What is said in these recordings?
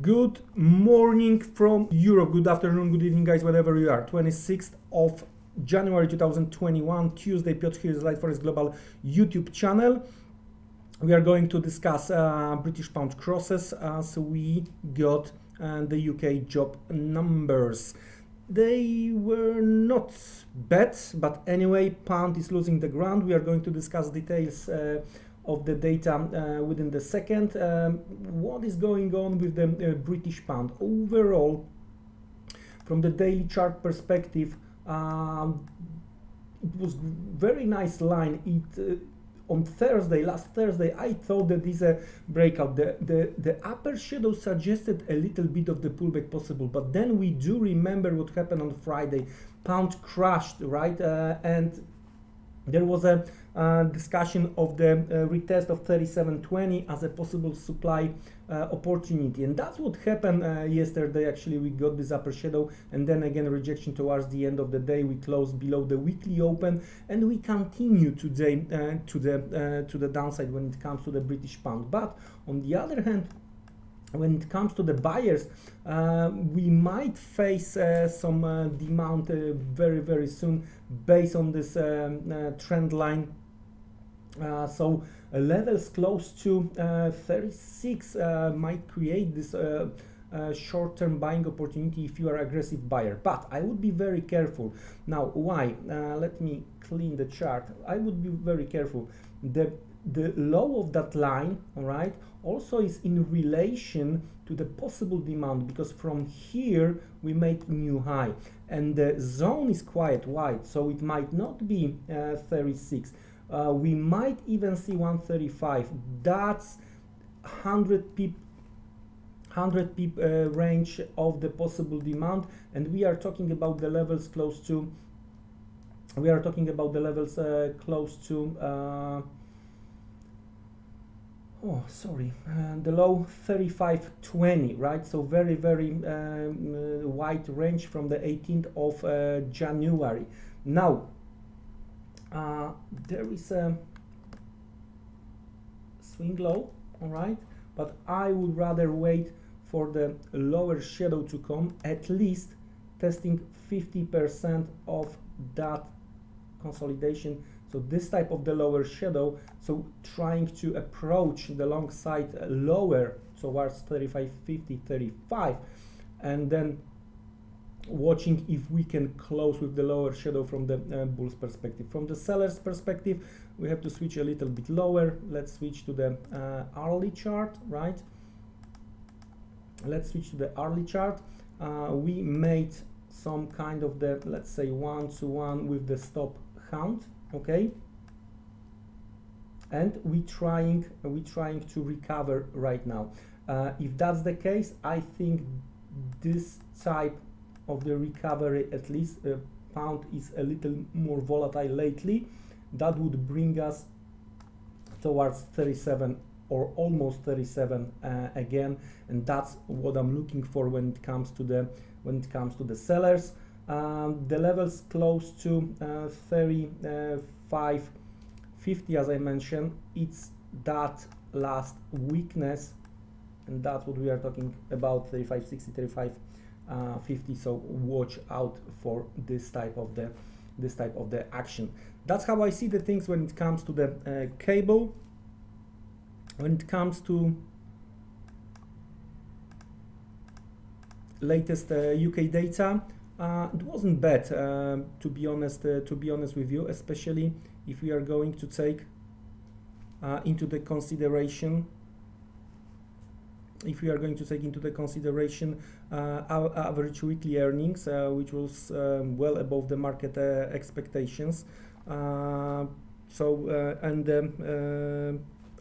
Good morning from Europe, good afternoon, good evening guys, wherever you are. 26th of January 2021, Tuesday. Piotr here is Liteforex Global YouTube channel. We are going to discuss British pound crosses as we got the UK job numbers. They were not bad, but anyway, pound is losing the ground. We are going to discuss details of the data within the second. What is going on with the British pound overall? From the daily chart perspective, it was very nice line. It on Thursday, last Thursday, I thought that this is a breakout. The upper shadow suggested a little bit of the pullback possible, but then we do remember what happened on Friday. Pound crashed, right? And there was a discussion of the retest of 37.20 as a possible supply opportunity, and that's what happened yesterday. Actually, we got this upper shadow, and then again rejection towards the end of the day. We closed below the weekly open, and we continue today to the downside when it comes to the British pound. But on the other hand, when it comes to the buyers, we might face some demand very soon based on this trend line. So levels close to 36 might create this short-term buying opportunity if you are aggressive buyer, but I would be very careful. Now why? Let me clean the chart. I would be very careful. The low of that line, all right, also is in relation to the possible demand, because from here we make new high and the zone is quite wide, so it might not be 36. We might even see 135. That's 100 pip range of the possible demand, and we are talking about the levels close to the low 35.20, right? So very wide range from the 18th of January. Now there is a swing low, all right, but I would rather wait for the lower shadow to come, at least testing 50% of that consolidation. So this type of the lower shadow, so trying to approach the long side lower towards 35.50, 35, and then watching if we can close with the lower shadow from the bull's perspective. From the seller's perspective, we have to switch a little bit lower. Let's switch to the hourly chart, right? Let's switch to the hourly chart. We made some kind of the, let's say, 1-to-1 with the stop count, okay? And we trying to recover right now. If that's the case, I think this type of the recovery, at least pound is a little more volatile lately, that would bring us towards 37 or almost 37 again, and that's what I'm looking for when it comes to the sellers. The levels close to 35.50, as I mentioned, it's that last weakness, and that's what we are talking about, 35.60, 35.50. So watch out for this type of the action. That's how I see the things when it comes to the cable. When it comes to latest UK data, it wasn't bad, to be honest with you, especially if we are going to take into the consideration our average weekly earnings, which was well above the market expectations. And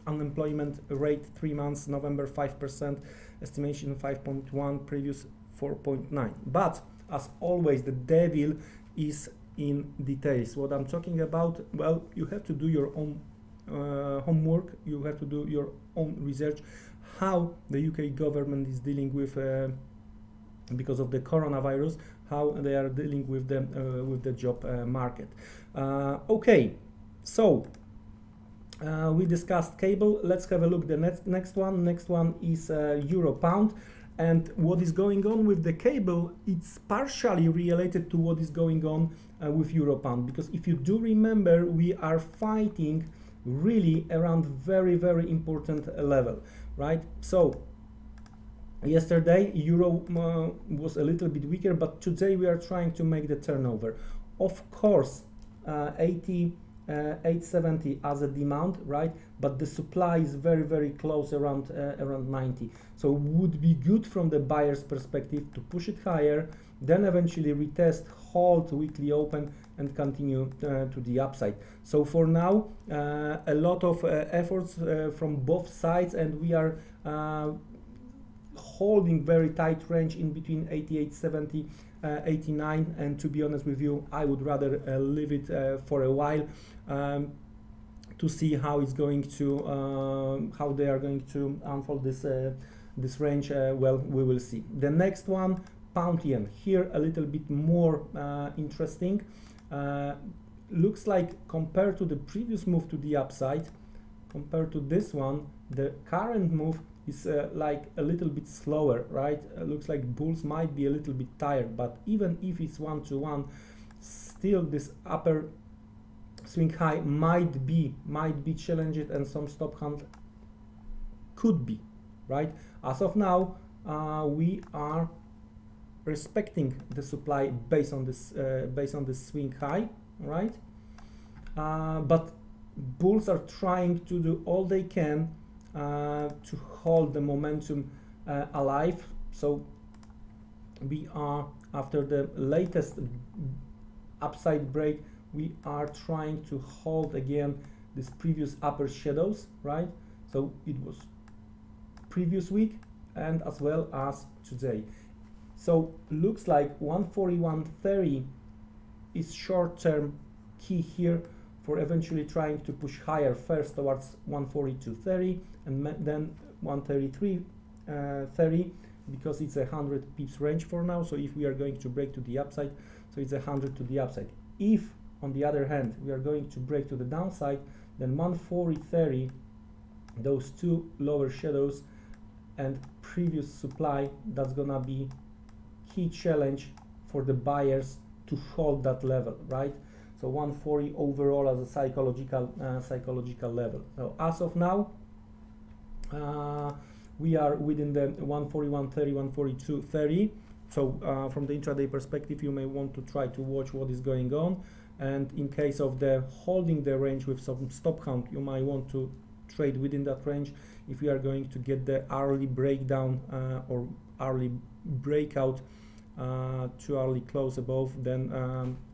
unemployment rate 3 months, November 5%, estimation 5.1, previous 4.9. But as always, the devil is in details. What I'm talking about, well, you have to do your own homework, you have to do your own research, how the UK government is dealing with, because of the coronavirus, how they are dealing with the job market. Okay, so We discussed cable. Let's have a look. The next one. Next one is euro pound. And what is going on with the cable, it's partially related to what is going on with euro pound. Because if you do remember, we are fighting really around very, very important level, right? So yesterday euro was a little bit weaker, but today we are trying to make the turnover. Of course, 870 as a demand, right? But the supply is very, very close, around 90. So would be good from the buyer's perspective to push it higher, then eventually retest, hold weekly open, and continue to the upside. So for now, a lot of efforts from both sides, and we are holding very tight range in between 88.70, 89, and to be honest with you, I would rather leave it for a while to see how it's going to how they are going to unfold this range. Well, we will see. The next one, pound yen. Here a little bit more interesting. Looks like compared to the previous move to the upside, compared to this one, the current move is like a little bit slower, right? Looks like bulls might be a little bit tired, but even if it's 1-to-1, still this upper swing high might be challenged, and some stop hunt could be, right? As of now, we are respecting the supply based on this swing high, right? But bulls are trying to do all they can to hold the momentum alive. So we are, after the latest upside break, we are trying to hold again this previous upper shadows, right? So it was previous week and as well as today. So looks like 141.30 is short-term key here for eventually trying to push higher, first towards 142.30 and then 133.30, because it's a 100 pips range for now. So if we are going to break to the upside, so it's 100 to the upside. If on the other hand we are going to break to the downside, then 140.30, those two lower shadows and previous supply, that's gonna be key challenge for the buyers to hold that level, right? So 140 overall as a psychological level. So as of now, we are within the 141.30, 142.30. So from the intraday perspective, you may want to try to watch what is going on, and in case of the holding the range with some stop count, you might want to trade within that range. If we are going to get the early breakdown or early breakout to early close above, then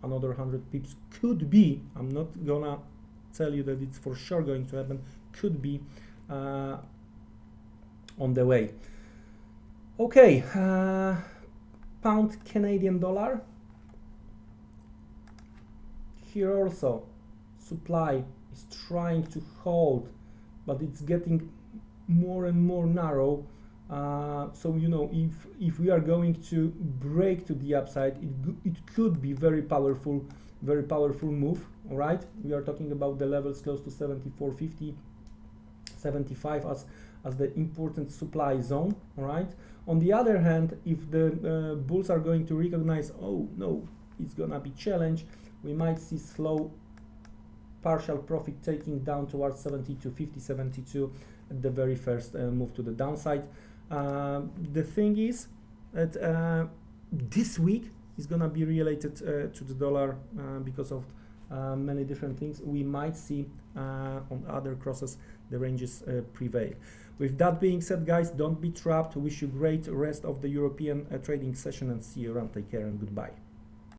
another 100 pips could be, I'm not gonna tell you that it's for sure going to happen, could be on the way. Okay, pound Canadian dollar. Here also supply is trying to hold, but it's getting more and more narrow. So you know, if we are going to break to the upside, it could be very powerful move. All right, we are talking about the levels close to 74.50, 75 as the important supply zone. All right. On the other hand, if the bulls are going to recognize, oh no, it's gonna be challenge, we might see slow partial profit taking down towards 72.50, 72 at the very first move to the downside. The thing is that this week is gonna be related to the dollar because of many different things. We might see on other crosses the ranges prevail. With that being said, guys, don't be trapped. Wish you great rest of the European trading session, and see you around. Take care and goodbye.